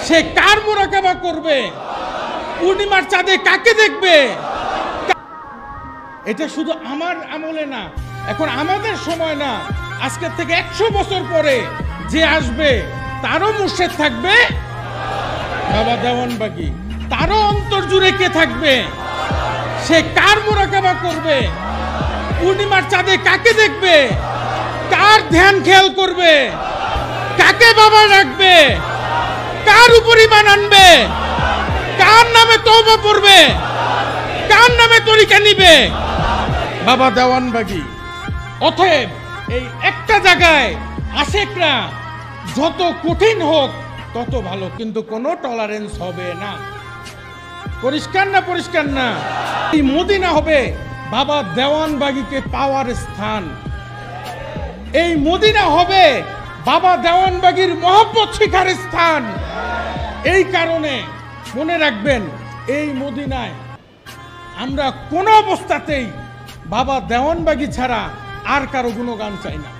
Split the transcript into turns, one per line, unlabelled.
সে কার মুরাকাবা করবে? পূর্ণিমার চাঁদে কাকে দেখবে? এটা শুধু আমার আমলে না, এখন আমাদের সময় না, আজকের থেকে 100 বছর পরে যে আসবে তারও মুর্শেদ থাকবে বাবা দেওয়ানবাগী। তারও অন্তর জুড়ে কে থাকবে? সে কার মুরাকাবা করবে? পূর্ণিমার চাঁদে কাকে দেখবে? কার ধ্যান খেয়াল করবে? কাকে বাবা রাখবে? কার উপর ঈমান আনবে? কার নামে তওবা পড়বে? কার নামে তরিকা নিবে? বাবা দেওয়ানবাগী। অতএব এই একটা জায়গায় আশেকরা যত কঠিন হোক তত ভালো, কিন্তু কোনো টলারেন্স হবে না। পরিষ্কার না? পরিষ্কার না? এই মদিনা হবে বাবা দেওয়ানবাগীকে পাওয়ার স্থান। এই মদিনা হবে বাবা দেওয়ানবাগীর মহব্বত শিখার স্থান। এই কারণে মনে রাখবেন, এই মদিনায় আমরা কোনো অবস্থাতেই বাবা দেওয়ানবাগী ছাড়া আর কারো গুণগান চাই না।